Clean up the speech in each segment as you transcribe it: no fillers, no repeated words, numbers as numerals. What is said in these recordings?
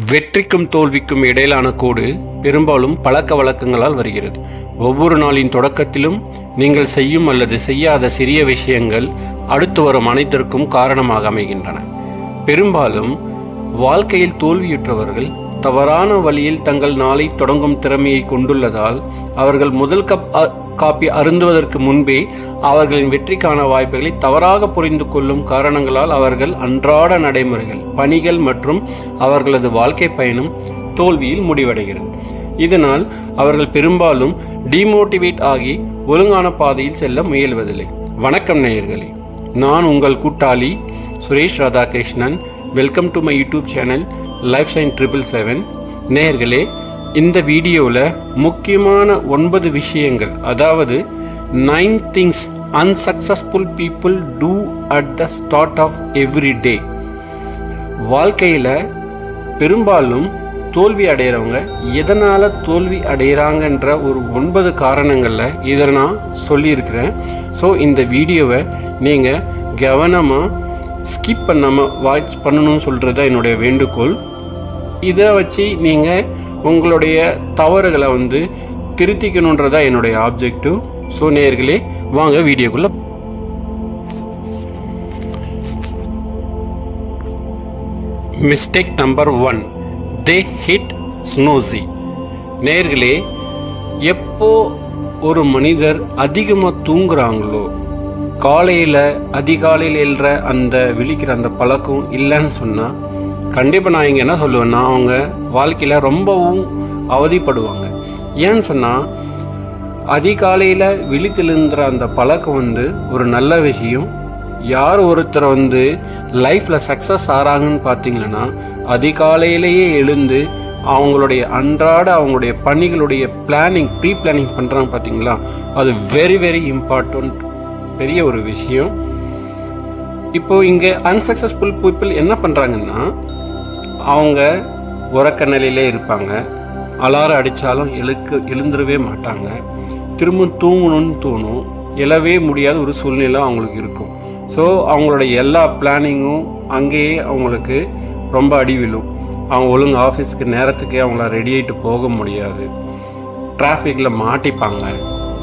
வெற்றிக்கும் தோல்விக்கும் இடையிலான கோடு பெரும்பாலும் பழக்க வழக்கங்களால் வருகிறது. ஒவ்வொரு நாளின் தொடக்கத்திலும் நீங்கள் செய்யும் அல்லது செய்யாத சிறிய விஷயங்கள் அடுத்து வரும் அனைத்திற்கும் காரணமாக அமைகின்றன. பெரும்பாலும் வாழ்க்கையில் தோல்வியுற்றவர்கள் தவறான வழியில் தங்கள் நாளை தொடங்கும் திறமையை கொண்டுள்ளதால் அவர்கள் முதல் காப்பி அருந்துவதற்கு முன்பே அவர்களின் வெற்றிக்கான வாய்ப்புகளை தவறாக புரிந்து கொள்ளும் காரணங்களால் அவர்கள் அன்றாட நடைமுறைகள், பணிகள் மற்றும் அவர்களது வாழ்க்கை பயணம் தோல்வியில் முடிவடைகிறது. இதனால் அவர்கள் பெரும்பாலும் டிமோட்டிவேட் ஆகி ஒழுங்கான பாதையில் செல்ல முயல்வதில்லை. வணக்கம் நேயர்களே, நான் உங்கள் கூட்டாளி Suresh Radhakrishnan. Welcome to my YouTube channel life sign 777. நேயர்களே, இந்த வீடியோவில் முக்கியமான 9 விஷயங்கள், அதாவது 9 things unsuccessful people do at the start of every day. வாழ்க்கையில் பெரும்பாலும் தோல்வி அடைகிறவங்க எதனால் தோல்வி அடைகிறாங்கன்ற ஒரு 9 காரணங்களில் இதை நான் சொல்லியிருக்கிறேன். ஸோ இந்த வீடியோவை நீங்கள் கவனமாக ஸ்கிப் பண்ணாமல் வாட்ச் பண்ணணும்னு சொல்கிறது தான் என்னுடைய வேண்டுகோள். இதை வச்சு நீங்கள் உங்களுடைய தவறுகளை திருத்திக்கணுன்றதா என்னுடைய ஆப்ஜெக்டிவ். ஸோ நேயர்களே, வாங்க வீடியோக்குள்ள. Mistake number 1, they hit snoozy. நேயர்களே, எப்போ ஒரு மனிதர் அதிகமாக தூங்குறாங்களோ, காலையில் அதிகாலையில் எழுற அந்த விழிக்கிற அந்த பழக்கம் இல்லைன்னு சொன்னால் கண்டிப்பாக நான் இங்கே என்ன சொல்லுவேன்னா, அவங்க வாழ்க்கையில் ரொம்பவும் அவதிப்படுவாங்க. ஏன்னு சொன்னால், அதிகாலையில் விழித்தெழுந்துற அந்த பழக்கம் ஒரு நல்ல விஷயம். யார் ஒருத்தர் லைஃப்பில் சக்ஸஸ் ஆகிறாங்கன்னு பார்த்தீங்கன்னா, அதிகாலையிலேயே எழுந்து அவங்களுடைய அன்றாட அவங்களுடைய பணிகளுடைய ப்ரீ பிளானிங் பண்ணுறாங்க பார்த்தீங்களா, அது வெரி வெரி இம்பார்ட்டண்ட், பெரிய ஒரு விஷயம். இப்போது இங்கே அன்சக்ஸஸ்ஃபுல் பீப்புள் என்ன பண்ணுறாங்கன்னா, அவங்க உறக்க நிலையிலே இருப்பாங்க. அலாரம் அடித்தாலும் எழுந்துடவே மாட்டாங்க. திரும்ப தூங்கணும்னு தோணும், எழவே முடியாத ஒரு சூழ்நிலை அவங்களுக்கு இருக்கும். ஸோ அவங்களோட எல்லா பிளானிங்கும் அங்கேயே அவங்களுக்கு ரொம்ப அடி விழும். அவங்க ஒழுங்கு ஆஃபீஸ்க்கு நேரத்துக்கே அவங்கள ரெடி ஆகிட்டு போக முடியாது. டிராஃபிக்கில் மாட்டிப்பாங்க.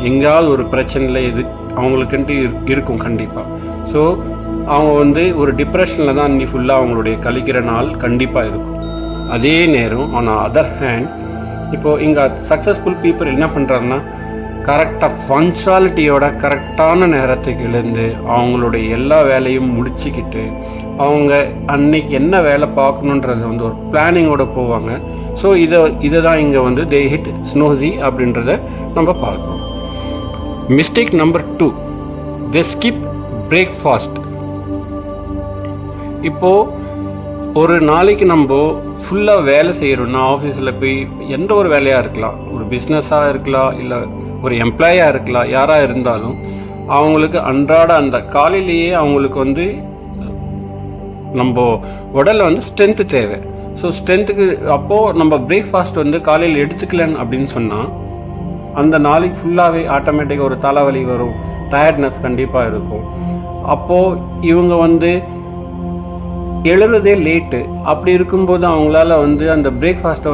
எங்கேயாவது ஒரு பிரச்சனையில் அவங்களுக்குன்ட்டு இருக்கும் கண்டிப்பாக. ஸோ அவங்க ஒரு டிப்ரெஷனில் தான் அன்னி ஃபுல்லாக அவங்களுடைய கழிக்கிற நாள் கண்டிப்பாக இருக்கும். அதே நேரம் ஆன் அதர் ஹேண்ட், இப்போது இங்கே சக்ஸஸ்ஃபுல் பீப்புள் என்ன பண்ணுறாங்கன்னா, கரெக்டாக பங்க்சுவாலிட்டியோட கரெக்டான நேரத்துக்கு எழுந்து அவங்களுடைய எல்லா வேலையும் முடிச்சுக்கிட்டு அவங்க அன்னைக்கு என்ன வேலை பார்க்கணுன்றது ஒரு பிளானிங்கோடு போவாங்க. ஸோ இதை தான் இங்கே தே ஹிட் ஸ்னோசி அப்படின்றத நம்ம பார்க்கணும். மிஸ்டேக் நம்பர் 2, தே ஸ்கிப் பிரேக்ஃபாஸ்ட். இப்போது ஒரு நாளைக்கு நம்ம ஃபுல்லாக வேலை செய்கிறோன்னா, ஆஃபீஸில் போய் எந்த ஒரு வேலையாக இருக்கலாம், ஒரு பிஸ்னஸாக இருக்கலாம், இல்லை ஒரு எம்ப்ளாயாக இருக்கலாம், யாராக இருந்தாலும் அவங்களுக்கு அன்றாட அந்த காலையிலேயே அவங்களுக்கு நம்ம உடலில் ஸ்ட்ரென்த்து தேவை. ஸோ ஸ்ட்ரென்த்துக்கு அப்போது நம்ம பிரேக்ஃபாஸ்ட் காலையில் எடுத்துக்கலன்னு அப்படின்னு சொன்னால் அந்த நாளைக்கு ஃபுல்லாகவே ஆட்டோமேட்டிக்காக ஒரு தலைவலி வரும், டயர்ட்னஸ் கண்டிப்பாக இருக்கும். அப்போது இவங்க எழுறதே லேட்டு. அப்படி இருக்கும்போது அவங்களால அந்த பிரேக்ஃபாஸ்ட்டை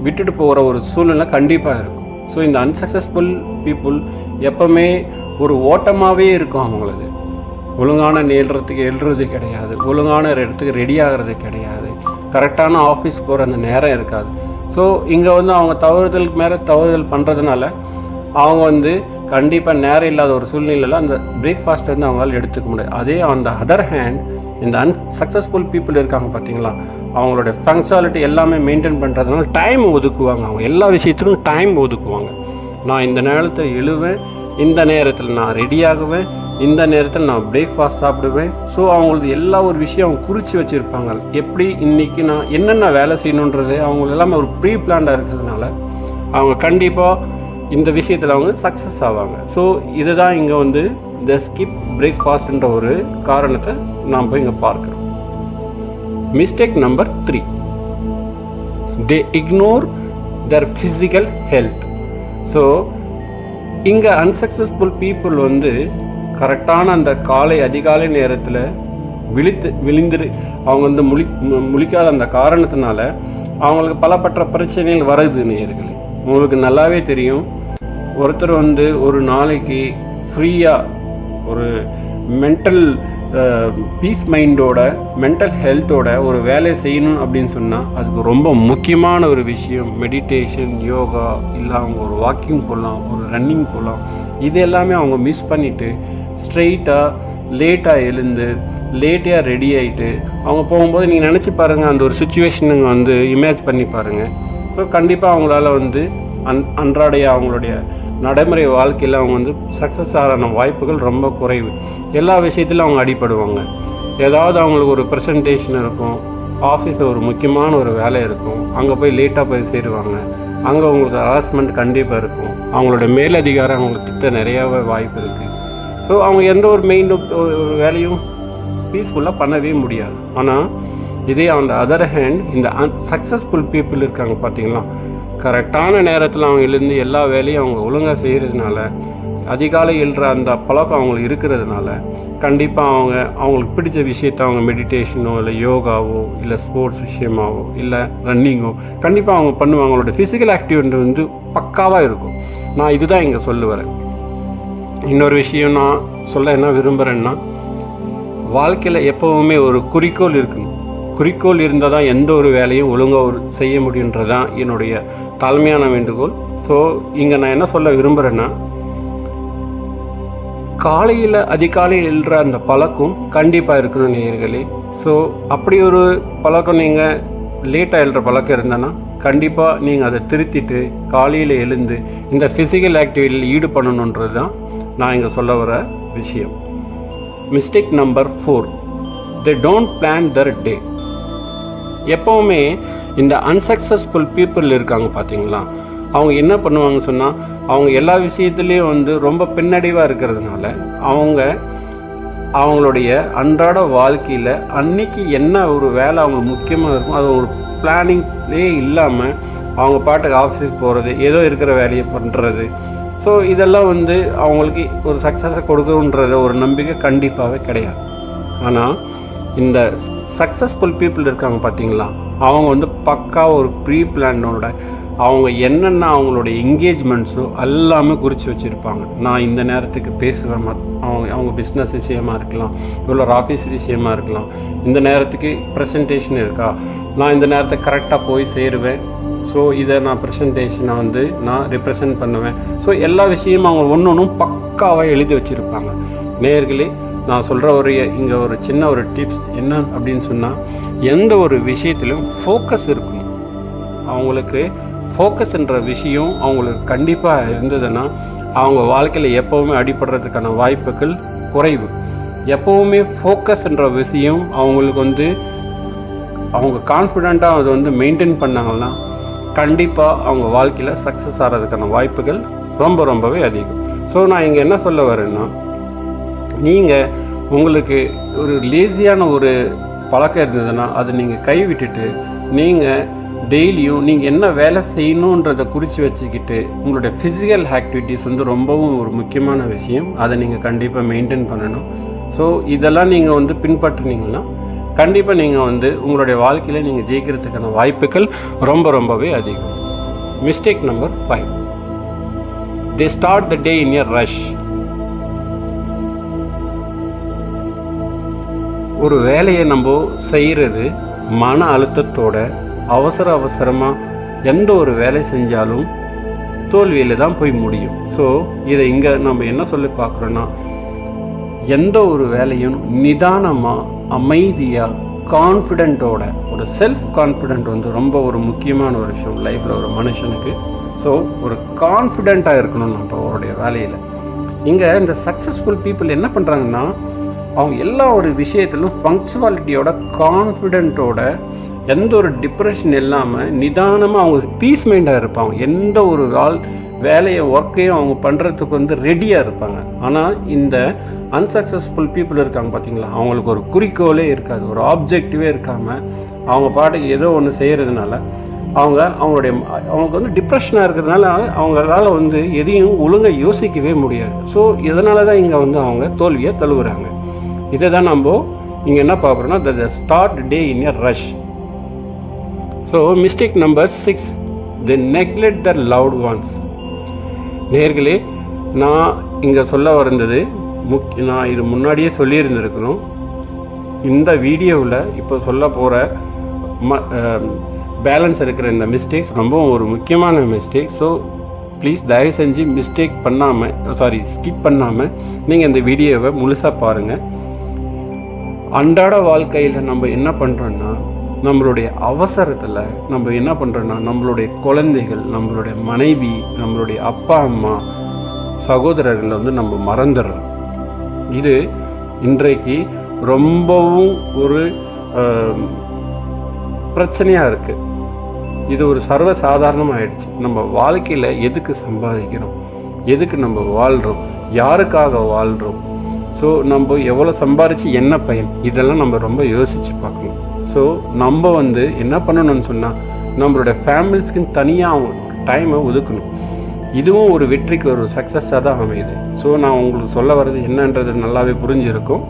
விட்டுட்டு போகிற ஒரு சூழ்நிலை கண்டிப்பாக இருக்கும். ஸோ இந்த அன்சக்ஸஸ்ஃபுல் பீப்புள் எப்போவுமே ஒரு ஓட்டமாகவே இருக்கும். அவங்களுக்கு ஒழுங்கான நேரத்துக்கு எழுறது கிடையாது, ஒழுங்கான இடத்துக்கு ரெடி ஆகிறது கிடையாது, கரெக்டான ஆஃபீஸ் போகிற அந்த நேரம் இருக்காது. ஸோ இங்கே அவங்க தவறுதலுக்கு மேலே தவறுதல் பண்ணுறதுனால அவங்க கண்டிப்பாக நேரம் இல்லாத ஒரு சூழ்நிலையில் அந்த பிரேக்ஃபாஸ்ட் அவங்களால எடுத்துக்க முடியாது. அதே அந்த அதர் ஹேண்ட், இந்த அன்சக்ஸஸ்ஃபுல் பீப்புள் இருக்காங்க பார்த்தீங்களா, அவங்களோட ஃபங்க்ஷனாலிட்டி எல்லாமே மெயின்டைன் பண்ணுறதுனால டைம் ஒதுக்குவாங்க. அவங்க எல்லா விஷயத்துக்கும் டைம் ஒதுக்குவாங்க. நான் இந்த நேரத்தில் எழுவேன், இந்த நேரத்தில் நான் ரெடி ஆகுவேன், இந்த நேரத்தில் நான் பிரேக்ஃபாஸ்ட் சாப்பிடுவேன். ஸோ அவங்களுக்கு எல்லா ஒரு விஷயம் அவங்க குறித்து வச்சுருப்பாங்க. எப்படி இன்றைக்கி நான் என்னென்ன வேலை செய்யணுன்றது அவங்களுக்கு எல்லாமே ஒரு ப்ரீ பிளான்டாக இருக்கிறதுனால அவங்க கண்டிப்பாக இந்த விஷயத்தில் அவங்க சக்ஸஸ் ஆவாங்க. ஸோ இதுதான் இங்கே த ஸ்கிப் பிரேக்ஃபாஸ்ட்ன்ற ஒரு காரணத்தை நாம் இங்கே பார்க்குறோம். மிஸ்டேக் நம்பர் 3, தே இக்னோர் தர் ஃபிசிக்கல் ஹெல்த். ஸோ இங்கே அன்சக்ஸஸ்ஃபுல் பீப்புள் கரெக்டான அந்த அதிகாலை நேரத்தில் விழுந்துரு அவங்க வந்து முழிக்காத அந்த காரணத்தினால அவங்களுக்கு பலப்பட்ட பிரச்சனைகள் வருது நேயர்களே. உங்களுக்கு நல்லாவே தெரியும், ஒருத்தர் வந்து ஒரு நாளைக்கு ஃப்ரீயாக ஒரு மென்டல் பீஸ் மைண்டோட மென்டல் ஹெல்த்தோட ஒரு வேலையை செய்யணும் அப்படின்னு சொன்னால் அதுக்கு ரொம்ப முக்கியமான ஒரு விஷயம் மெடிடேஷன், யோகா, இல்லை அவங்க ஒரு வாக்கிங் போகலாம், ஒரு ரன்னிங் போகலாம். இது எல்லாமே அவங்க மிஸ் பண்ணிவிட்டு ஸ்ட்ரெயிட்டாக லேட்டாக எழுந்து லேட்டாக ரெடி ஆகிட்டு அவங்க போகும்போது நீங்கள் நினச்சி பாருங்கள், அந்த ஒரு சுச்சுவேஷனுங்க வந்து இமேஜ் பண்ணி பாருங்கள். ஸோ கண்டிப்பாக அவங்களால வந்து அன்றாடைய அவங்களுடைய நடைமுறை வாழ்க்கையில் அவங்க வந்து சக்ஸஸ் ஆகிற வாய்ப்புகள் ரொம்ப குறைவு. எல்லா விஷயத்திலும் அவங்க அடிபடுவாங்க. ஏதாவது அவங்களுக்கு ஒரு ப்ரெசன்டேஷன் இருக்கும், ஆஃபீஸில் ஒரு முக்கியமான ஒரு வேலை இருக்கும், அங்கே போய் லேட்டாக போய் சேருவாங்க. அங்கே அவங்களுக்கு ஹராஸ்மெண்ட் கண்டிப்பாக இருக்கும், அவங்களோட மேலதிகாரம் அவங்களுக்கு திட்ட நிறையாவே வாய்ப்பு இருக்குது. ஸோ அவங்க எந்த ஒரு மெயின் ஒரு வேலையும் பீஸ்ஃபுல்லாக பண்ணவே முடியாது. ஆனால் இதே அந்த அதர் ஹேண்ட் இந்த சக்ஸஸ்ஃபுல் பீப்புள் இருக்காங்க பார்த்தீங்களா, கரெக்டான நேரத்தில் அவங்க எழுந்து எல்லா வேலையும் அவங்க ஒழுங்காக செய்கிறதுனால, அதிகாலை எழுற அந்த பழக்கம் அவங்களுக்கு இருக்கிறதுனால கண்டிப்பாக அவங்களுக்கு பிடிச்ச விஷயத்த அவங்க மெடிடேஷனோ இல்லை யோகாவோ இல்லை ஸ்போர்ட்ஸ் விஷயமாவோ இல்லை ரன்னிங்கோ கண்டிப்பாக அவங்க பண்ணுவாங்க. அவங்களோட ஃபிசிக்கல் ஆக்டிவிட்டி வந்து பக்காவாக இருக்கும். நான் இதுதான் இங்கே சொல்ல வரேன். இன்னொரு விஷயம் நான் சொல்ல என்ன விரும்புகிறேன்னா, வாழ்க்கையில் எப்போவுமே ஒரு குறிக்கோள் இருக்கணும். குறிக்கோள் இருந்தால் தான் எந்த ஒரு வேலையும் ஒழுங்காக செய்ய முடியுன்றது தான் என்னுடைய தாழ்மையான வேண்டுகோள். ஸோ இங்கே நான் என்ன சொல்ல விரும்புகிறேன்னா, காலையில் அதிகாலையில் எழுற அந்த பழக்கம் கண்டிப்பாக இருக்கணும் நேயர்களே. ஸோ அப்படி ஒரு பழக்கம் நீங்கள் லேட்டாக எழுற பழக்கம் இருந்தேன்னா கண்டிப்பாக நீங்கள் அதை திருத்திட்டு காலையில் எழுந்து இந்த ஃபிசிக்கல் ஆக்டிவிட்டியில் ஈடுபடணுன்றது தான் நான் இங்கே சொல்ல வர விஷயம். Mistake number 4, they don't plan their day. எப்போவுமே இந்த அன்சக்ஸஸ்ஃபுல் பீப்புள் இருக்காங்க பார்த்தீங்களா, அவங்க என்ன பண்ணுவாங்கன்னு சொன்னால், அவங்க எல்லா விஷயத்துலேயும் வந்து ரொம்ப பின்னடைவாக இருக்கிறதுனால அவங்களுடைய அன்றாட வாழ்க்கையில் அன்னைக்கு என்ன ஒரு வேலை அவங்களுக்கு முக்கியமாக இருக்கும் அது ஒரு பிளானிங்லேயே இல்லாமல் அவங்க பாட்டுக்கு ஆஃபீஸுக்கு போகிறது, ஏதோ இருக்கிற வேலையை பண்ணுறது. ஸோ இதெல்லாம் வந்து அவங்களுக்கு ஒரு சக்ஸஸை கொடுக்குன்றது ஒரு நம்பிக்கை கண்டிப்பாகவே கிடையாது. ஆனால் இந்த சக்ஸஸ்ஃபுல் பீப்புள் இருக்காங்க பார்த்தீங்களா, அவங்க வந்து பக்கா ஒரு ப்ரீ பிளானோட அவங்க என்னென்ன அவங்களுடைய என்கேஜ்மெண்ட்ஸோ எல்லாமே குறித்து வச்சுருப்பாங்க. நான் இந்த நேரத்துக்கு பேசுவேன், அவங்க பிஸ்னஸ் விஷயமாக இருக்கலாம், இவ்வளோ ஆஃபீஸ் விஷயமாக இருக்கலாம், இந்த நேரத்துக்கு ப்ரெசன்டேஷன் இருக்கா, நான் இந்த நேரத்தை கரெக்டாக போய் சேருவேன், ஸோ இதை நான் ப்ரெசன்டேஷனை வந்து நான் ரிப்ரசன்ட் பண்ணுவேன். ஸோ எல்லா விஷயமும் அவங்க ஒன்று ஒன்றும் பக்காவாக எழுதி வச்சுருப்பாங்க. நேயர்களே, நான் சொல்கிற இங்கே ஒரு சின்ன ஒரு டிப்ஸ் என்ன அப்படின்னு சொன்னால், எந்த ஒரு விஷயத்திலும் ஃபோக்கஸ் இருக்கணும். அவங்களுக்கு ஃபோக்கஸ்ன்ற விஷயம் அவங்களுக்கு கண்டிப்பாக இருந்ததுன்னா அவங்க வாழ்க்கையில் எப்போவுமே அடிபடுறதுக்கான வாய்ப்புகள் குறைவு. எப்போவுமே ஃபோக்கஸ்ன்ற விஷயம் அவங்களுக்கு வந்து அவங்க கான்ஃபிடெண்ட்டாக அதை வந்து மெயின்டைன் பண்ணாங்கன்னா கண்டிப்பாக அவங்க வாழ்க்கையில் சக்ஸஸ் ஆகிறதுக்கான வாய்ப்புகள் ரொம்பவே அதிகம். ஸோ நான் இங்கே என்ன சொல்ல வரேன்னா, நீங்கள் உங்களுக்கு ஒரு லேசியான ஒரு பழக்கம் இருந்ததுன்னா அதை நீங்கள் கைவிட்டுட்டு நீங்கள் டெய்லியும் நீங்கள் என்ன வேலை செய்யணுன்றதை குறித்து வச்சுக்கிட்டு உங்களுடைய ஃபிசிக்கல் ஆக்டிவிட்டீஸ் வந்து ரொம்பவும் ஒரு முக்கியமான விஷயம், அதை நீங்கள் கண்டிப்பாக மெயின்டைன் பண்ணணும். ஸோ இதெல்லாம் நீங்கள் வந்து பின்பற்றினீங்கன்னா கண்டிப்பாக நீங்கள் வந்து உங்களுடைய வாழ்க்கையில் நீங்கள் ஜெயிக்கிறதுக்கான வாய்ப்புகள் ரொம்பவே அதிகம். Mistake number 5, they start the day in a rush. ஒரு வேலையை நம்ம செய்கிறது மன அழுத்தத்தோட அவசரமாக எந்த ஒரு வேலை செஞ்சாலும் தோல்வியில் தான் போய் முடியும். ஸோ இதை இங்கே நம்ம என்ன சொல்லி பார்க்குறோன்னா, எந்த ஒரு வேலையும் நிதானமாக அமைதியாக கான்ஃபிடென்ட்டோட ஒரு செல்ஃப் கான்ஃபிடென்ட் வந்து ரொம்ப ஒரு முக்கியமான ஒரு விஷயம் லைஃப்பில் ஒரு மனுஷனுக்கு. ஸோ ஒரு கான்ஃபிடெண்ட்டாக இருக்கணும் நம்ம அவருடைய வேலையில். இங்கே இந்த சக்ஸஸ்ஃபுல் பீப்புள் என்ன பண்ணுறாங்கன்னா, அவங்க எல்லா ஒரு விஷயத்திலும் ஃபங்க்சுவாலிட்டியோட கான்ஃபிடென்ட்டோட எந்த ஒரு டிப்ரெஷன் இல்லாமல் நிதானமாக அவங்க பீஸ் மைண்டாக இருப்பாங்க. எந்த ஒரு வேலையை ஒர்க்கையும் அவங்க பண்ணுறதுக்கு வந்து ரெடியாக இருப்பாங்க. ஆனால் இந்த அன்சக்ஸஸ்ஃபுல் பீப்புள் இருக்காங்க பார்த்தீங்களா, அவங்களுக்கு ஒரு குறிக்கோளே இருக்காது, ஒரு ஆப்ஜெக்டிவே இருக்காமல் அவங்க பாட்டுக்கு ஏதோ ஒன்று செய்கிறதுனால அவங்களுக்கு வந்து டிப்ரெஷனாக இருக்கிறதுனால அவங்களால வந்து எதையும் ஒழுங்காக யோசிக்கவே முடியாது. ஸோ இதனால தான் இங்கே வந்து அவங்க தோல்வியை தழுவுறாங்க. இதை தான் நம்ம இங்கே என்ன பார்க்குறோன்னா the start day in a rush. So mistake number 6, they neglect their loved ones. நேர்களே, நான் இங்கே சொல்ல வந்தது நான் இது முன்னாடியே சொல்லியிருந்திருக்கணும். இந்த வீடியோவில் இப்போ சொல்ல போகிற பேலன்ஸ் இருக்கிற இந்த மிஸ்டேக்ஸ் ரொம்ப ஒரு முக்கியமான மிஸ்டேக். ஸோ ப்ளீஸ் தயவு செஞ்சு ஸ்கிப் பண்ணாமல் நீங்கள் இந்த வீடியோவை முழுசாக பாருங்கள். அன்றாட வாழ்க்கையில் நம்ம என்ன பண்ணுறோன்னா, நம்மளுடைய அவசரத்தில் நம்ம என்ன பண்ணுறோன்னா, நம்மளுடைய குழந்தைகள், நம்மளுடைய மனைவி, நம்மளுடைய அப்பா அம்மா, சகோதரர்களை வந்து நம்ம மறந்துடுறோம். இது இன்றைக்கு ரொம்பவும் ஒரு பிரச்சனையாக இருக்குது. இது ஒரு சர்வ சாதாரணமாகிடுச்சு. நம்ம வாழ்க்கையில் எதுக்கு சம்பாதிக்கிறோம், எதுக்கு நம்ம வாழ்கிறோம், யாருக்காக வாழ்கிறோம், ஸோ நம்ம எவ்வளோ சம்பாதிச்சு என்ன பயன், இதெல்லாம் நம்ம ரொம்ப யோசித்து பார்க்கணும். ஸோ நம்ம வந்து என்ன பண்ணணும்னு சொன்னால், நம்மளோட ஃபேமிலிஸ்க்குன்னு தனியாக டைமை ஒதுக்கணும். இதுவும் ஒரு வெற்றிக்கு ஒரு சக்ஸஸாக தான் அமையுது. ஸோ நான் உங்களுக்கு சொல்ல வர்றது என்னன்றது நல்லாவே புரிஞ்சிருக்கும்.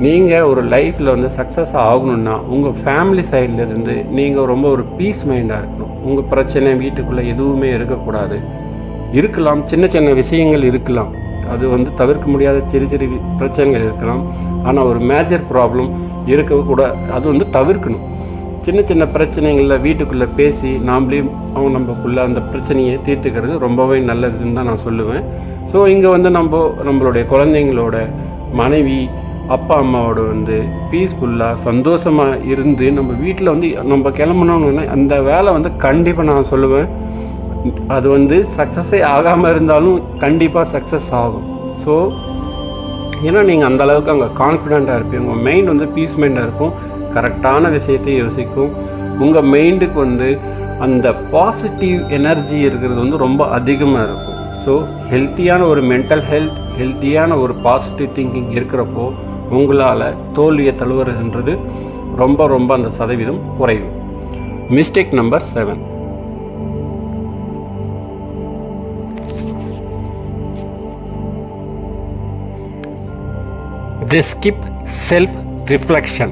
நீங்கள் ஒரு லைஃப்பில் வந்து சக்ஸஸ் ஆகணுன்னா உங்கள் ஃபேமிலி சைட்லேருந்து நீங்கள் ரொம்ப ஒரு பீஸ் மைண்டாக இருக்கணும். உங்கள் பிரச்சனை வீட்டுக்குள்ளே எதுவுமே இருக்கக்கூடாது. இருக்கலாம், சின்ன சின்ன விஷயங்கள் இருக்கலாம், அது வந்து தவிர்க்க முடியாத சிறு சிறு பிரச்சனைகள் இருக்கலாம். ஆனால் ஒரு மேஜர் ப்ராப்ளம் இருக்கக்கூடாது, அது வந்து தவிர்க்கணும். சின்ன சின்ன பிரச்சனைகளில் வீட்டுக்குள்ளே பேசி நமக்குள்ளே அந்த பிரச்சனையை தீர்த்துக்கிறது ரொம்பவே நல்லதுன்னு தான் நான் சொல்லுவேன். ஸோ இங்கே வந்து நம்மளுடைய குழந்தைங்களோட, மனைவி, அப்பா அம்மாவோட வந்து பீஸ்ஃபுல்லாக சந்தோஷமாக இருந்து நம்ம வீட்டில் வந்து நம்ம கிளம்பணுன்னு அந்த வேலை வந்து கண்டிப்பாக நான் சொல்லுவேன், அது வந்து சக்ஸஸே ஆகாமல் இருந்தாலும் கண்டிப்பாக சக்ஸஸ் ஆகும். ஸோ ஏன்னா நீங்கள் அந்தளவுக்கு அங்கே கான்ஃபிடெண்ட்டாக இருப்பீங்க. உங்கள் மைண்ட் வந்து பீஸ் மைண்டாக இருக்கும், கரெக்டான விஷயத்தை யோசிக்கும். உங்கள் மைண்டுக்கு வந்து அந்த பாசிட்டிவ் எனர்ஜி இருக்கிறது வந்து ரொம்ப அதிகமாக இருக்கும். ஸோ ஹெல்த்தியான ஒரு மென்டல் ஹெல்த், ஹெல்த்தியான ஒரு பாசிட்டிவ் திங்கிங் இருக்கிறப்போ உங்களால் தோல்வியை தழுவுறதுன்றது ரொம்ப ரொம்ப அந்த சதவீதம் குறையும். Mistake number 7, they skip self reflection.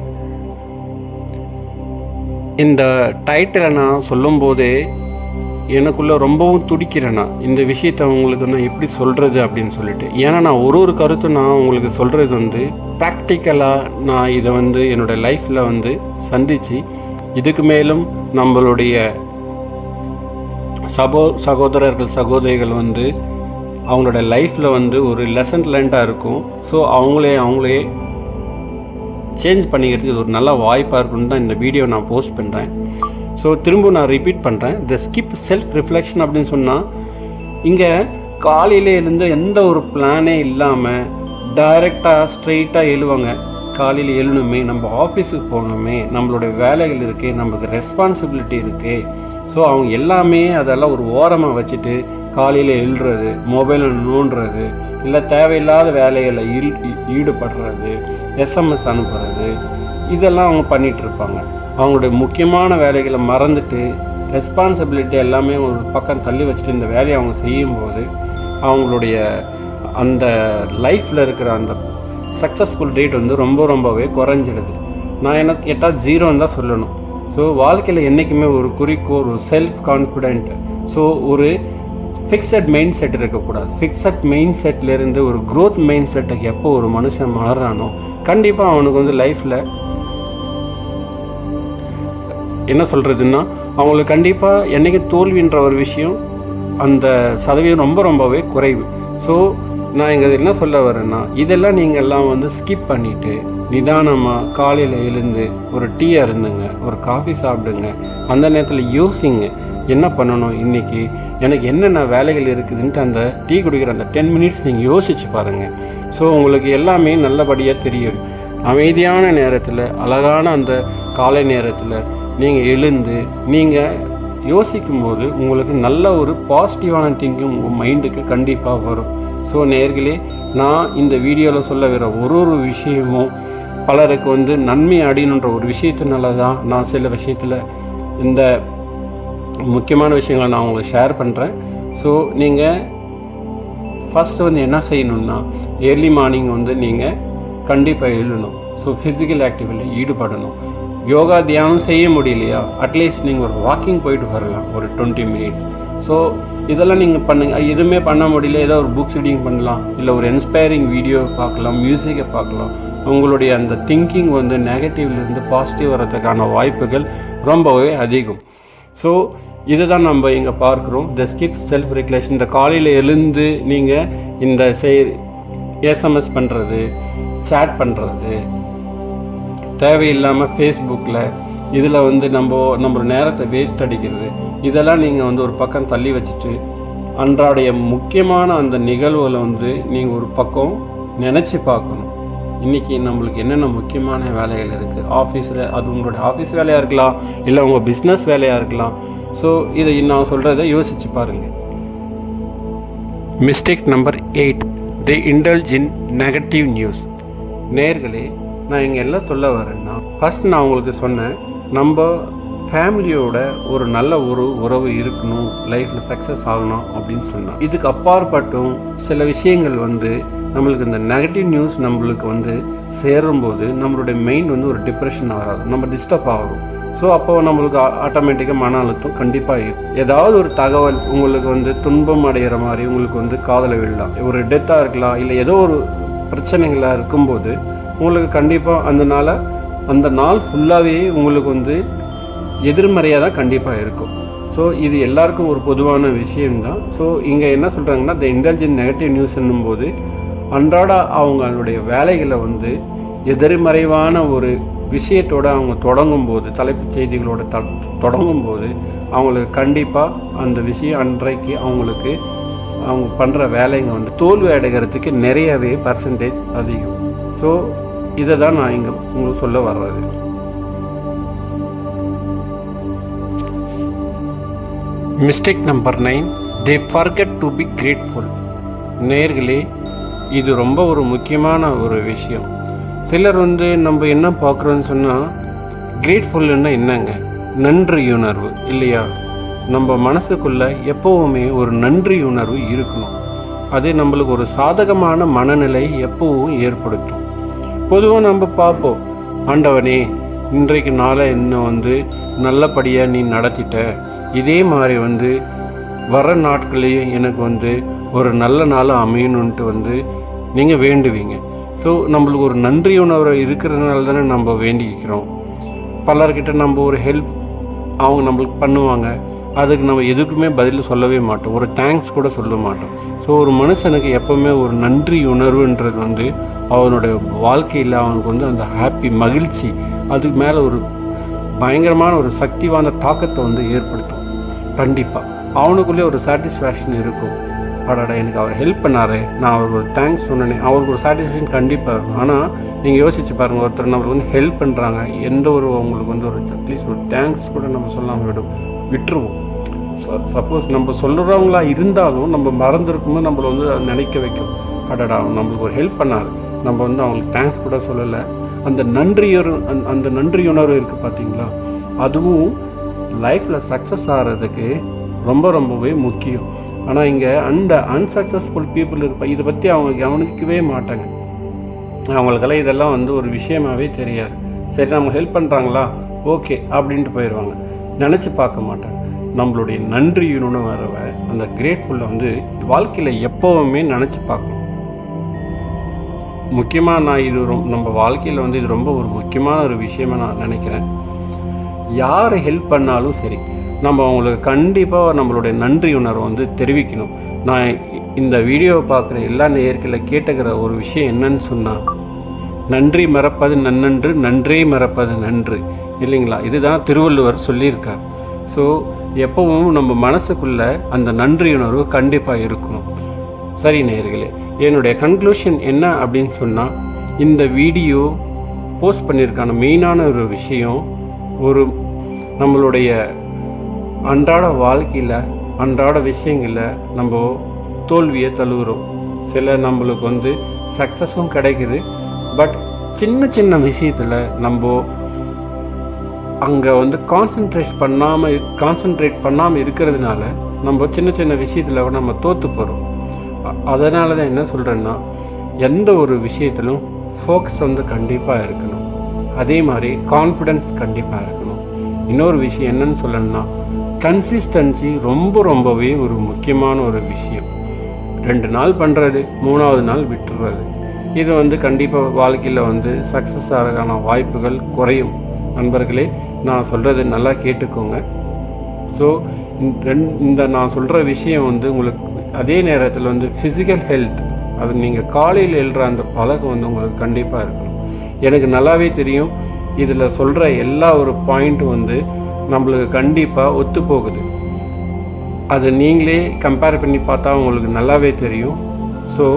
இந்த டைட்டிலை நான் சொல்லும்போதே எனக்குள்ளே ரொம்பவும் துடிக்கிறேன்னா இந்த விஷயத்தை உங்களுக்கு நான் எப்படி சொல்கிறது அப்படின்னு சொல்லிட்டு. ஏன்னா நான் ஒரு கருத்தும் நான் உங்களுக்கு சொல்கிறது வந்து ப்ராக்டிக்கலாக நான் இதை வந்து என்னோடய லைஃப்பில் வந்து சந்தித்து இதுக்கு மேலும் நம்மளுடைய சகோதரர்கள் சகோதரிகள் வந்து அவங்களோட லைஃப்பில் வந்து ஒரு லெசன் லேர்ன்டாக இருக்கும். ஸோ அவங்களே சேஞ்ச் பண்ணிக்கிறதுக்கு இது ஒரு நல்ல வாய்ப்பாக இருக்குன்னு தான் இந்த வீடியோ நான் போஸ்ட் பண்ணுறேன். ஸோ திரும்ப நான் ரிப்பீட் பண்ணுறேன், த ஸ்கிப் செல்ஃப் ரிஃப்ளெக்ஷன் அப்படின்னு சொன்னால், இங்கே காலையில் எழுந்து எந்த ஒரு பிளானே இல்லாமல் டைரெக்டாக ஸ்ட்ரெயிட்டாக எழுவாங்க. காலையில் எழுணுமே, நம்ம ஆஃபீஸுக்கு போகணுமே, நம்மளோட வேலைகள் இருக்குது, நமக்கு ரெஸ்பான்சிபிலிட்டி இருக்குது. ஸோ அவங்க எல்லாமே அதெல்லாம் ஒரு ஓரமாக வச்சுட்டு காலையில் எழுறது, மொபைலில் நோண்டுறது, இல்லை தேவையில்லாத வேலைகளில் ஈடுபடுறது, எஸ்எம்எஸ் அனுப்புறது, இதெல்லாம் அவங்க பண்ணிகிட்ருப்பாங்க. அவங்களுடைய முக்கியமான வேலைகளை மறந்துட்டு ரெஸ்பான்சிபிலிட்டி எல்லாமே ஒரு பக்கம் தள்ளி வச்சுட்டு இந்த வேலையை அவங்க செய்யும்போது அவங்களுடைய அந்த லைஃப்பில் இருக்கிற அந்த சக்ஸஸ்ஃபுல் ரேட் வந்து ரொம்பவே குறைஞ்சிடுது. நான் எனக்கு கேட்டால் 0ன்னு தான் சொல்லணும். ஸோ வாழ்க்கையில் என்றைக்குமே ஒரு குறிக்கோள், ஒரு செல்ஃப் கான்ஃபிடென்ட், ஸோ ஒரு ஃபிக்ஸட் மைண்ட் செட் இருக்கக்கூடாது. ஃபிக்ஸட் மைண்ட் செட்லேருந்து ஒரு க்ரோத் மைண்ட் செட்டுக்கு எப்போ ஒரு மனுஷன் மாறுறானோ கண்டிப்பாக அவனுக்கு வந்து லைஃப்பில் என்ன சொல்கிறதுன்னா, அவங்களுக்கு கண்டிப்பாக என்றைக்கு தோல்வின்ற ஒரு விஷயம் அந்த சதவீதம் ரொம்பவே குறைவு. ஸோ நான் இங்கே என்ன சொல்ல வரேன்னா, இதெல்லாம் நீங்கள் எல்லாம் வந்து ஸ்கிப் பண்ணிவிட்டு நிதானமாக காலையில் எழுந்து ஒரு டீ அருந்துங்க, ஒரு காஃபி சாப்பிடுங்க. அந்த நேரத்தில் யோசிங்க, என்ன பண்ணணும், இன்றைக்கி எனக்கு என்னென்ன வேலைகள் இருக்குதுன்ட்டு அந்த டீ குடிக்கிற அந்த 10 மினிட்ஸ் நீங்கள் யோசித்து பாருங்கள். ஸோ உங்களுக்கு எல்லாமே நல்லபடியாக தெரியும். அமைதியான நேரத்தில், அழகான அந்த காலை நேரத்தில் நீங்கள் எழுந்து நீங்கள் யோசிக்கும்போது உங்களுக்கு நல்ல ஒரு பாசிட்டிவான திங்கிங் உங்கள் மைண்டுக்கு கண்டிப்பாக வரும். ஸோ நேர்களே, நான் இந்த வீடியோவில் சொல்ல வர ஒரு விஷயமும் பலருக்கு வந்து நன்மை அடையணுன்ற ஒரு விஷயத்தினால தான் நான் சில விஷயத்தில் இந்த முக்கியமான விஷயங்களை நான் உங்களுக்கு ஷேர் பண்ணுறேன். ஸோ நீங்கள் ஃபஸ்ட்டு வந்து என்ன செய்யணுன்னா, ஏர்லி மார்னிங் வந்து நீங்கள் கண்டிப்பாக எழுதணும். ஸோ ஃபிசிக்கல் ஆக்டிவிட்டியில் ஈடுபடணும். யோகா தியானம் செய்ய முடியலையா, அட்லீஸ்ட் நீங்கள் ஒரு வாக்கிங் போயிட்டு வரலாம் ஒரு 20 மினிட்ஸ். ஸோ இதெல்லாம் நீங்கள் பண்ணுங்கள். எதுவுமே பண்ண முடியல, ஏதோ ஒரு புக்ஸ் ரீடிங் பண்ணலாம், இல்லை ஒரு இன்ஸ்பைரிங் வீடியோ பார்க்கலாம், மியூசிக்கை பார்க்கலாம். உங்களுடைய அந்த திங்கிங் வந்து நெகட்டிவ்லேருந்து பாசிட்டிவ் வர்றதுக்கான வாய்ப்புகள் ரொம்பவே அதிகம். ஸோ இதை தான் நம்ம இங்கே பார்க்குறோம், த ஸ்கிப் செல்ஃப் ரெகுலேஷன். இந்த காலையில் எழுந்து நீங்கள் இந்த எஸ்எம்எஸ் பண்ணுறது, சேட் பண்ணுறது, தேவையில்லாமல் ஃபேஸ்புக்கில் இதில் வந்து நம்ம நேரத்தை வேஸ்ட் அடிக்கிறது, இதெல்லாம் நீங்கள் வந்து ஒரு பக்கம் தள்ளி வச்சுட்டு அன்றாடைய முக்கியமான அந்த நிகழ்வுகளை வந்து நீங்கள் ஒரு பக்கம் நினச்சி பார்க்கணும். இன்றைக்கி நம்மளுக்கு என்னென்ன முக்கியமான வேலைகள் இருக்குது ஆஃபீஸில், அது உங்களுடைய ஆஃபீஸ் வேலையாக இருக்கலாம், இல்லை உங்கள் பிஸ்னஸ் வேலையாக இருக்கலாம். ஸோ இதை நான் சொல்கிறத யோசித்து பாருங்கள். Mistake number 8, they indulge in negative news. நேர்களே, நான் இங்கே எல்லாம் சொல்ல வரேன்னா, ஃபஸ்ட் நான் உங்களுக்கு சொன்னேன், நம்ம ஃபேமிலியோட ஒரு நல்ல உறவு இருக்கணும், லைஃப்பில் சக்ஸஸ் ஆகணும் அப்படின்னு சொன்னோம். இதுக்கு அப்பாற்பட்டும் சில விஷயங்கள் வந்து நம்மளுக்கு இந்த நெகட்டிவ் நியூஸ் நம்மளுக்கு வந்து சேரும்போது நம்மளுடைய மைண்ட் வந்து ஒரு டிப்ரெஷன் ஆகாது, நம்ம டிஸ்டர்ப் ஆகும். ஸோ அப்போ நம்மளுக்கு ஆட்டோமேட்டிக்காக மன அழுத்தம் கண்டிப்பாக இருக்கும். ஏதாவது ஒரு தகவல் உங்களுக்கு வந்து துன்பம் அடைகிற மாதிரி உங்களுக்கு வந்து காதில் விழலாம், ஒரு டெத்தாக இருக்கலாம், இல்லை ஏதோ ஒரு பிரச்சனைகளாக இருக்கும்போது உங்களுக்கு கண்டிப்பாக அந்த நாள் ஃபுல்லாகவே உங்களுக்கு வந்து எதிர்மறையாக தான் கண்டிப்பாக இருக்கும். ஸோ இது எல்லாருக்கும் ஒரு பொதுவான விஷயம்தான். ஸோ இங்கே என்ன சொல்கிறாங்கன்னா, த இன்டெலிஜென்ட் நெகட்டிவ் நியூஸ் என்னும்போது அன்றாட அவங்களுடைய வேலைகளை வந்து எதிர்மறைவான ஒரு விஷயத்தோடு அவங்க தொடங்கும்போது, தலைப்புச் செய்திகளோட தொடங்கும்போது அவங்களுக்கு கண்டிப்பாக அந்த விஷயம் அன்றைக்கு அவங்க பண்ணுற வேலைங்க வந்து தோல்வி அடைகிறதுக்கு நிறையவே பர்சன்டேஜ் அதிகம். ஸோ இதை தான் நான் இங்கே உங்களுக்கு சொல்ல வர்றது. Mistake number 9, they forget to be grateful. நேர்களே, இது ரொம்ப ஒரு முக்கியமான ஒரு விஷயம். சிலர் வந்து நம்ம என்ன பார்க்குறோன்னு சொன்னால், கிரேட்ஃபுல்லுன்னா என்னங்க, நன்றியுணர்வு இல்லையா? நம்ம மனசுக்குள்ளே எப்போவுமே ஒரு நன்றியுணர்வு இருக்கணும். அது நம்மளுக்கு ஒரு சாதகமான மனநிலை எப்போவும் ஏற்படுத்தும். பொதுவாக நம்ம பார்ப்போம், ஆண்டவனே இன்றைக்கு நாளை இன்னும் வந்து நல்லபடியாக நீ நடத்திட்ட, இதே மாதிரி வந்து வர நாட்களையும் எனக்கு வந்து ஒரு நல்ல நாளாக அமையணுன்ட்டு வந்து நீங்கள் வேண்டுவீங்க. ஸோ நம்மளுக்கு ஒரு நன்றி உணர்வு இருக்கிறதுனால தானே நம்ம வேண்டிக்கிறோம். பலர்கிட்ட நம்ம ஒரு ஹெல்ப் அவங்க நம்மளுக்கு பண்ணுவாங்க, அதுக்கு நம்ம எதுக்குமே பதில் சொல்லவே மாட்டோம், ஒரு தேங்க்ஸ் கூட சொல்ல மாட்டோம். ஸோ ஒரு மனுஷனுக்கு எப்போவுமே ஒரு நன்றி உணர்வுன்றது வந்து அவனுடைய வாழ்க்கையில் அவனுக்கு வந்து அந்த ஹாப்பி மகிழ்ச்சி, அதுக்கு மேலே ஒரு பயங்கரமான ஒரு சக்திவான தாக்கத்தை வந்து ஏற்படுத்தும். கண்டிப்பாக அவனுக்குள்ளே ஒரு சாட்டிஸ்ஃபேக்ஷன் இருக்கும். அடாடா, எனக்கு அவர் ஹெல்ப் பண்ணார், நான் அவருக்கு ஒரு தேங்க்ஸ் சொன்னேன், அவருக்கு ஒரு சாட்டிஸ்ஃபேக்ஷன் கண்டிப்பாக இருக்கும். ஆனால் நீங்கள் யோசிச்சு பாருங்கள், ஒருத்தர் நம்மளுக்கு வந்து ஹெல்ப் பண்ணுறாங்க, எந்த ஒரு அவங்களுக்கு வந்து ஒரு அட்லீஸ்ட் ஒரு தேங்க்ஸ் கூட நம்ம சொல்லாமல் விட்டுருவோம். சப்போஸ் நம்ம சொல்கிறவங்களா இருந்தாலும் நம்ம மறந்துருக்கும்போது நம்மளை வந்து அதை நினைக்க வைக்கும். அடடா, நம்மளுக்கு ஒரு ஹெல்ப் பண்ணார், நம்ம வந்து அவங்களுக்கு தேங்க்ஸ் கூட சொல்லலை. அந்த நன்றியுணர்வு இருக்குது பார்த்தீங்களா, அதுவும் லைஃப்பில் சக்ஸஸ் ஆகிறதுக்கு ரொம்பவே முக்கியம். ஆனால் இங்கே அந்த அன்சக்ஸஸ்ஃபுல் பீப்புள் இதை பற்றி அவங்க கவனிக்கவே மாட்டாங்க. அவங்களுக்கெல்லாம் இதெல்லாம் வந்து ஒரு விஷயமாகவே தெரியாது. சரி, நம்ம ஹெல்ப் பண்ணுறாங்களா, ஓகே அப்படின்ட்டு போயிடுவாங்க, நினச்சி பார்க்க மாட்டாங்க. நம்மளுடைய நன்றியுணர்வை, அந்த கிரேட்ஃபுல்லை வந்து வாழ்க்கையில் எப்போவுமே நினச்சி பார்க்கணும். முக்கியமாக நான் நம்ம வாழ்க்கையில் வந்து இது ரொம்ப ஒரு முக்கியமான ஒரு விஷயமாக நான் நினைக்கிறேன். யார் ஹெல்ப் பண்ணாலும் சரி, நம்ம அவங்களுக்கு கண்டிப்பாக நம்மளுடைய நன்றி உணர்வை வந்து தெரிவிக்கணும். நான் இந்த வீடியோவை பார்க்குற எல்லா நேயர்களில் கேட்டுக்கிற ஒரு விஷயம் என்னன்னு சொன்னால், நன்றி மறப்பது நன்னன்று, நன்றே மறப்பது நன்று இல்லைங்களா? இதுதான் திருவள்ளுவர் சொல்லியிருக்கார். ஸோ எப்பவும் நம்ம மனசுக்குள்ளே அந்த நன்றி உணர்வு கண்டிப்பாக இருக்கணும். சரி நேயர்களே, என்னுடைய கன்க்ளூஷன் என்ன அப்படின்னு சொன்னால், இந்த வீடியோ போஸ்ட் பண்ணியிருக்கான மெயினான ஒரு விஷயம், ஒரு நம்மளுடைய அன்றாட வாழ்க்கையில் அன்றாட விஷயங்களில் நம்ம தோல்வியை தழுவுறோம். சில நம்மளுக்கு வந்து சக்ஸஸும் கிடைக்குது, பட் சின்ன விஷயத்தில் நம்ம அங்கே வந்து கான்சன்ட்ரேட் பண்ணாமல் இருக்கிறதுனால நம்ம சின்ன விஷயத்தில் நம்ம தோற்று போகிறோம். அதனால தான் என்ன சொல்கிறேன்னா, எந்த ஒரு விஷயத்திலும் ஃபோக்கஸ் வந்து கண்டிப்பாக இருக்கணும். அதே மாதிரி கான்ஃபிடென்ஸ் கண்டிப்பாக இருக்கணும். இன்னொரு விஷயம் என்னன்னு சொல்லணும்னா, கன்சிஸ்டன்சி ரொம்பவே ஒரு முக்கியமான ஒரு விஷயம். 2 நாள் பண்ணுறது, 3ஆவது நாள் விட்டுறது, இது வந்து கண்டிப்பாக வாழ்க்கையில் வந்து சக்ஸஸ் ஆகிறதுக்கான வாய்ப்புகள் குறையும். நண்பர்களே, நான் சொல்கிறது நல்லா கேட்டுக்கோங்க. ஸோ இந்த நான் சொல்கிற விஷயம் வந்து உங்களுக்கு அதே நேரத்தில் வந்து ஃபிசிக்கல் ஹெல்த், அது நீங்கள் காலையில் எழுற அந்த பழக்கம் வந்து உங்களுக்கு கண்டிப்பாக இருக்கணும். எனக்கு நல்லாவே தெரியும், இதில் சொல்கிற எல்லா ஒரு பாயிண்ட்டும் வந்து நம்மளுக்கு கண்டிப்பாக ஒத்து போகுது. அது நீங்களே கம்பேர் பண்ணி பார்த்தா உங்களுக்கு நல்லாவே தெரியும். ஸோ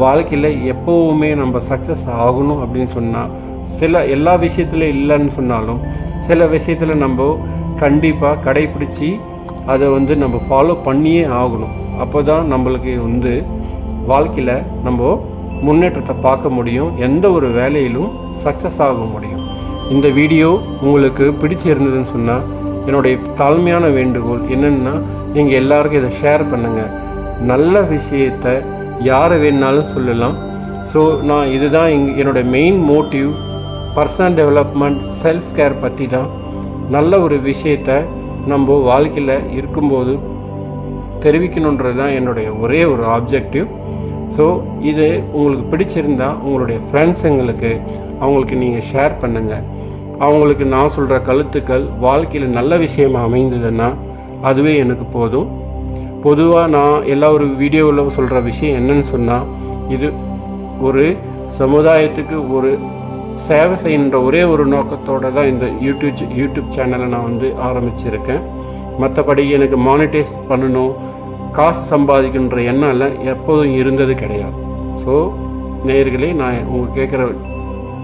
வாழ்க்கையில் எப்போவுமே நம்ம சக்ஸஸ் ஆகணும் அப்படின்னு சொன்னால் எல்லா விஷயத்துலையும் இல்லைன்னு சொன்னாலும் சில விஷயத்தில் நம்ம கண்டிப்பாக கடைப்பிடிச்சி அதை வந்து நம்ம ஃபாலோ பண்ணியே ஆகணும். அப்போ தான் நம்மளுக்கு வந்து வாழ்க்கையில் நம்ம முன்னேற்றத்தை பார்க்க முடியும், எந்த ஒரு வேலையிலும் சக்ஸஸ் ஆக முடியும். இந்த வீடியோ உங்களுக்கு பிடிச்சிருந்ததுன்னு சொன்னால் என்னுடைய தாழ்மையான வேண்டுகோள் என்னென்னா, நீங்கள் எல்லாருக்கும் இதை ஷேர் பண்ணுங்கள். நல்ல விஷயத்தை யாரை வேணுனாலும் சொல்லலாம். ஸோ நான் இதுதான் என்னோடய main motive. Personal development, self care பற்றி தான். நல்ல ஒரு விஷயத்தை நம்ம வாழ்க்கையில் இருக்கும்போது தெரிவிக்கணுன்றது தான் என்னுடைய ஒரே ஒரு ஆப்ஜெக்டிவ். ஸோ இது உங்களுக்கு பிடிச்சிருந்தா உங்களுடைய ஃப்ரெண்ட்ஸுங்களுக்கு அவங்களுக்கு நீங்கள் ஷேர் பண்ணுங்கள். அவங்களுக்கு நான் சொல்கிற கருத்துக்கள் வாழ்க்கையில் நல்ல விஷயமா அமைந்ததுன்னா அதுவே எனக்கு போதும். பொதுவாக நான் எல்லா ஒரு வீடியோவில் சொல்கிற விஷயம் என்னன்னு சொன்னால், இது ஒரு சமுதாயத்துக்கு ஒரு சேவை செய்கின்ற ஒரே ஒரு நோக்கத்தோடு தான் இந்த யூடியூப் சேனலை நான் வந்து ஆரம்பிச்சிருக்கேன். மற்றபடி எனக்கு மானிட்டைஸ் பண்ணணும், காசு சம்பாதிக்கின்ற எண்ணம் எப்போதும் இருந்தது கிடையாது. ஸோ நேயர்களே, நான் உங்களுக்கு கேட்குற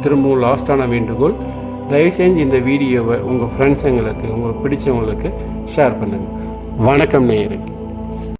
திரும்பவும் லாஸ்ட்டான வேண்டுகோள், தயவு செஞ்சு இந்த வீடியோவை உங்கள் ஃப்ரெண்ட்ஸுங்களுக்கு, உங்களுக்கு பிடிச்சவங்களுக்கு ஷேர் பண்ணுங்கள். வணக்கம் நேயர்களே.